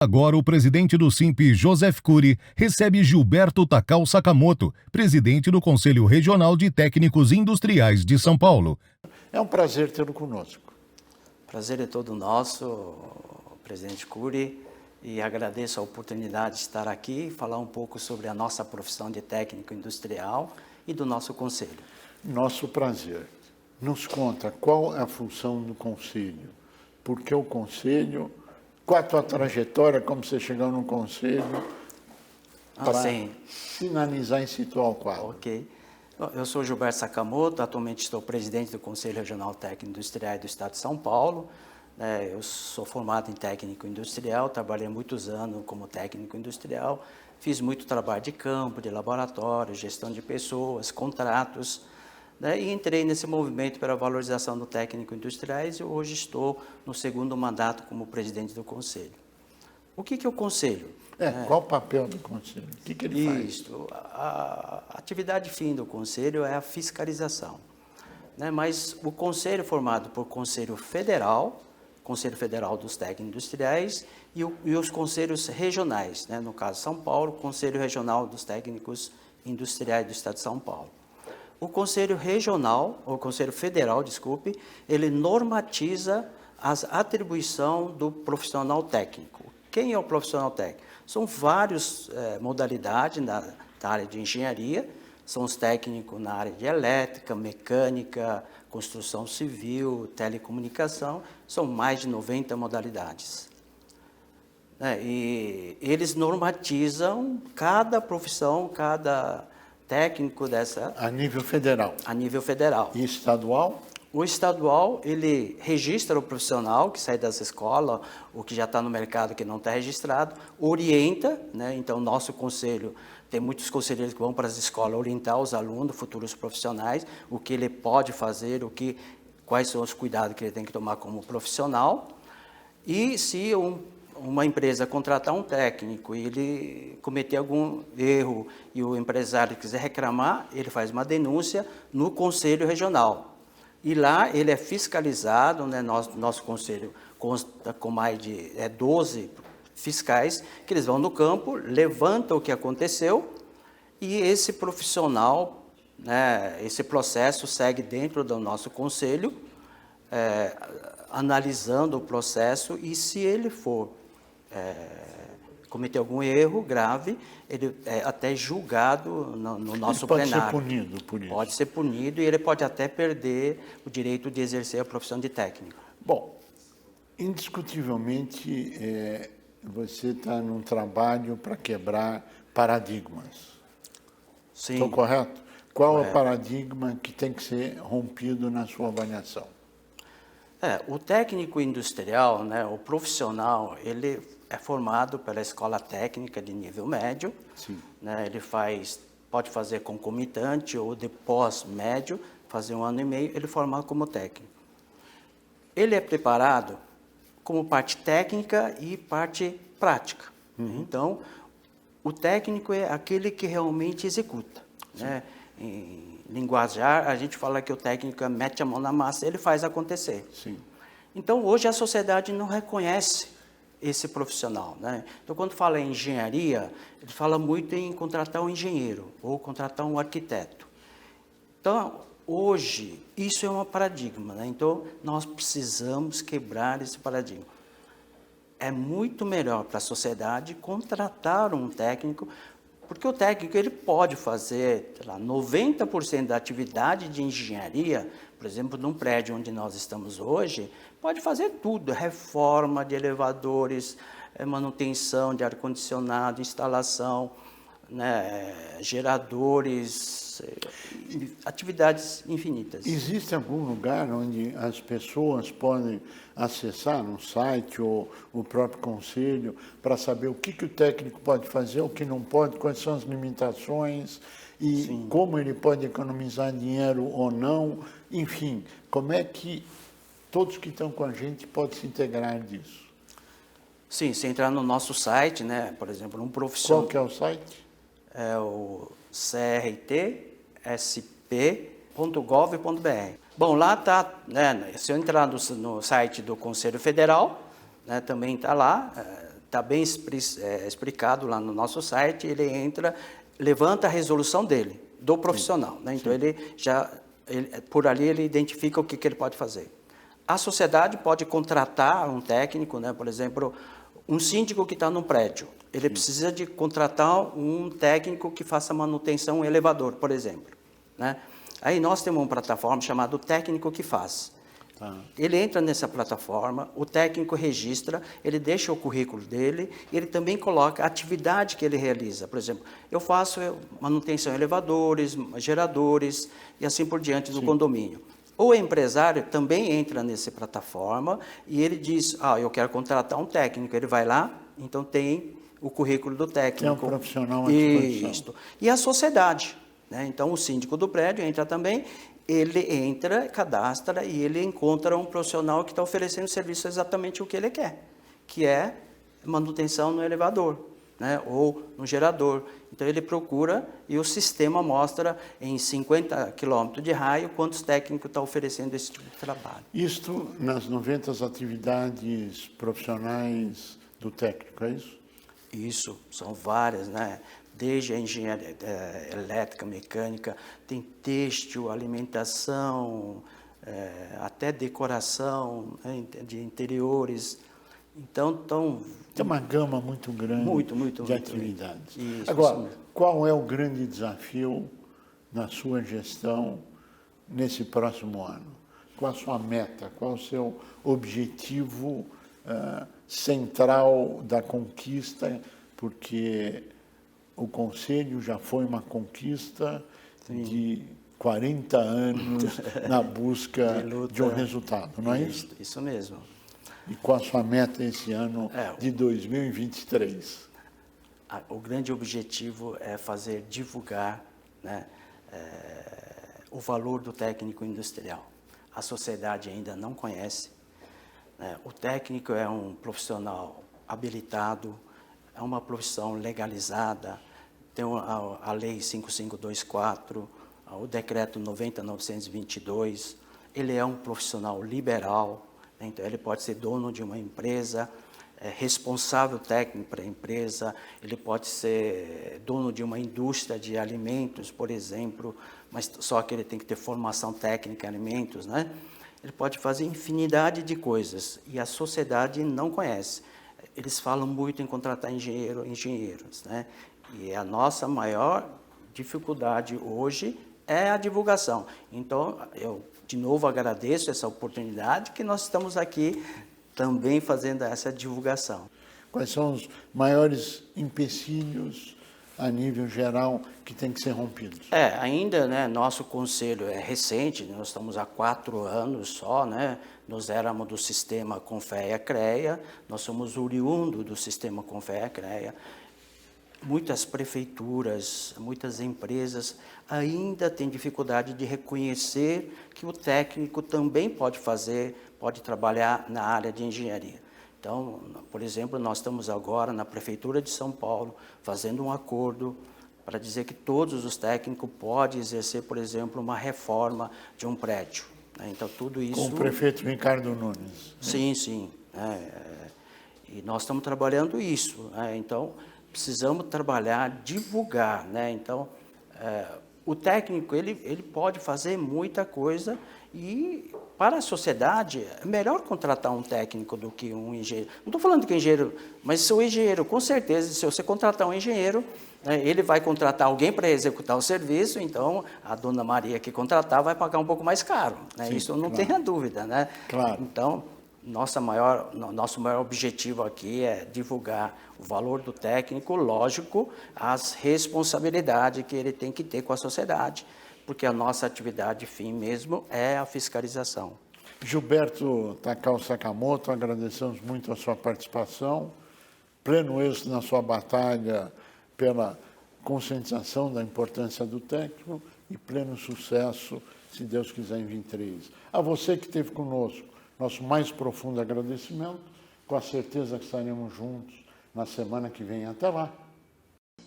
Agora, o presidente do SINP, Joseph Cury, recebe Gilberto Takao Sakamoto, presidente do Conselho Regional de Técnicos Industriais de São Paulo. É um prazer tê-lo conosco. Prazer é todo nosso, presidente Cury, e agradeço a oportunidade de estar aqui e falar um pouco sobre a nossa profissão de técnico industrial e do nosso conselho. Nosso prazer. Nos conta qual é a função do conselho, por que o conselho, qual a tua trajetória, como você chegou no conselho, para finalizar e situar o quadro. Ok. Eu sou Gilberto Sakamoto, atualmente estou presidente do Conselho Regional Técnico Industrial do Estado de São Paulo. Eu sou formado em técnico industrial, trabalhei muitos anos como técnico industrial, fiz muito trabalho de campo, de laboratório, gestão de pessoas, contratos, e entrei nesse movimento para a valorização do técnico industriais e hoje estou no segundo mandato como presidente do Conselho. O que é o Conselho? Qual o papel do Conselho? O que ele faz? Isso, a atividade fim do Conselho é a fiscalização. Mas o Conselho é formado por Conselho Federal dos Técnicos Industriais e os Conselhos Regionais, no caso São Paulo, Conselho Regional dos Técnicos Industriais do Estado de São Paulo. O Conselho Regional, ou Conselho Federal, desculpe, ele normatiza as atribuições do profissional técnico. Quem é o profissional técnico? São várias modalidades da área de engenharia, são os técnicos na área de elétrica, mecânica, construção civil, telecomunicação, são mais de 90 modalidades. E eles normatizam cada profissão, cada técnico dessa... A nível federal. A nível federal. E estadual? O estadual, ele registra o profissional que sai das escolas, ou que já está no mercado que não está registrado, orienta, então nosso conselho, tem muitos conselheiros que vão para as escolas orientar os alunos, futuros profissionais, o que ele pode fazer, quais são os cuidados que ele tem que tomar como profissional. E se uma empresa contratar um técnico e ele cometer algum erro e o empresário quiser reclamar, ele faz uma denúncia no Conselho Regional. E lá ele é fiscalizado, nosso conselho consta com mais de 12 fiscais, que eles vão no campo, levantam o que aconteceu e esse profissional, esse processo segue dentro do nosso conselho, analisando o processo e se ele for cometer algum erro grave, ele é até julgado no nosso plenário. Pode ser punido por isso. Pode ser punido e ele pode até perder o direito de exercer a profissão de técnico. Bom, indiscutivelmente, você está num trabalho para quebrar paradigmas. Sim. Estou correto? Qual é o paradigma que tem que ser rompido na sua avaliação? O técnico industrial, o profissional, ele é formado pela escola técnica de nível médio. Sim. Ele pode fazer concomitante ou de pós-médio, fazer 1 ano e meio, ele é formado como técnico. Ele é preparado como parte técnica e parte prática. Então, o técnico é aquele que realmente executa. Em linguajar, a gente fala que o técnico mete a mão na massa, ele faz acontecer. Sim. Então, hoje a sociedade não reconhece esse profissional. Então, quando fala em engenharia, ele fala muito em contratar um engenheiro ou contratar um arquiteto. Então, hoje, isso é um paradigma. Então, nós precisamos quebrar esse paradigma. É muito melhor para a sociedade contratar um técnico, porque o técnico ele pode fazer 90% da atividade de engenharia, por exemplo, num prédio onde nós estamos hoje, pode fazer tudo, reforma de elevadores, manutenção de ar-condicionado, instalação, geradores, atividades infinitas. Existe algum lugar onde as pessoas podem acessar um site ou o próprio conselho para saber o que o técnico pode fazer, o que não pode, quais são as limitações e Sim. como ele pode economizar dinheiro ou não? Enfim, como é que todos que estão com a gente podem se integrar disso? Sim, se entrar no nosso site, por exemplo, um profissional... Qual que é o site? É o crtsp.gov.br. Bom, lá está, se eu entrar no site do Conselho Federal, também está lá, está bem explicado lá no nosso site, ele entra, levanta a resolução dele, do profissional, né? Então, por ali ele identifica o que ele pode fazer. A sociedade pode contratar um técnico, né? Por exemplo, um síndico que está num prédio, ele precisa de contratar um técnico que faça manutenção em elevador, por exemplo, né? Aí nós temos uma plataforma chamada Técnico que Faz. Ele entra nessa plataforma, o técnico registra, ele deixa o currículo dele, ele também coloca a atividade que ele realiza. Por exemplo, eu faço manutenção em elevadores, geradores e assim por diante do condomínio. O empresário também entra nessa plataforma e ele diz, eu quero contratar um técnico. Ele vai lá, então tem o currículo do técnico. É um profissional à disposição. Isso. E a sociedade, né? Então, o síndico do prédio entra também, ele entra, cadastra e ele encontra um profissional que está oferecendo serviço exatamente o que ele quer, que é manutenção no elevador, né? Ou no gerador. Então, ele procura e o sistema mostra em 50 quilômetros de raio quantos técnicos está oferecendo esse tipo de trabalho. Isto nas 90 atividades profissionais do técnico, é isso? Isso, são várias, né? Desde a engenharia elétrica, mecânica, tem têxtil, alimentação, até decoração, né, de interiores. Então, tem uma gama muito grande de atividades. Isso, agora, qual é o grande desafio na sua gestão nesse próximo ano? Qual a sua meta? Qual o seu objetivo central da conquista? Porque o Conselho já foi uma conquista de 40 anos na busca de um resultado, não é isso? Isso mesmo. E qual a sua meta esse ano de 2023? O grande objetivo é divulgar, né, o valor do técnico industrial. A sociedade ainda não conhece, né? O técnico é um profissional habilitado, é uma profissão legalizada, tem a Lei 5524, o Decreto 90.922, ele é um profissional liberal, né? Então ele pode ser dono de uma empresa, responsável técnico para a empresa, ele pode ser dono de uma indústria de alimentos, por exemplo, mas só que ele tem que ter formação técnica em alimentos, né? Ele pode fazer infinidade de coisas e a sociedade não conhece. Eles falam muito em contratar engenheiros, né? E a nossa maior dificuldade hoje é a divulgação. Então, eu, de novo, agradeço essa oportunidade que nós estamos aqui também fazendo essa divulgação. Quais são os maiores empecilhos a nível geral que tem que ser rompidos? Ainda, né, nosso conselho é recente, nós estamos há 4 anos só, né? Nós éramos do sistema Confea-CREA, nós somos oriundo do sistema Confea-CREA. Muitas prefeituras, muitas empresas ainda têm dificuldade de reconhecer que o técnico também pode trabalhar na área de engenharia. Então, por exemplo, nós estamos agora na Prefeitura de São Paulo fazendo um acordo para dizer que todos os técnicos podem exercer, por exemplo, uma reforma de um prédio, né? Então, tudo isso... Com o prefeito Ricardo Nunes. Sim. E nós estamos trabalhando isso, né? Então, precisamos trabalhar, divulgar, né? Então, o técnico, ele pode fazer muita coisa e, para a sociedade, é melhor contratar um técnico do que um engenheiro. Não estou falando que engenheiro, mas se o engenheiro, com certeza, se você contratar um engenheiro, né, ele vai contratar alguém para executar o serviço, então a dona Maria que contratar vai pagar um pouco mais caro, né? Sim, isso não tenha dúvida, né? Claro. Então, nosso maior objetivo aqui é divulgar o valor do técnico, lógico, as responsabilidades que ele tem que ter com a sociedade, porque a nossa atividade fim mesmo é a fiscalização. Gilberto Takao Sakamoto, agradecemos muito a sua participação, pleno êxito na sua batalha pela conscientização da importância do técnico e pleno sucesso, se Deus quiser, em 23. A você que esteve conosco, nosso mais profundo agradecimento, com a certeza que estaremos juntos na semana que vem. Até lá!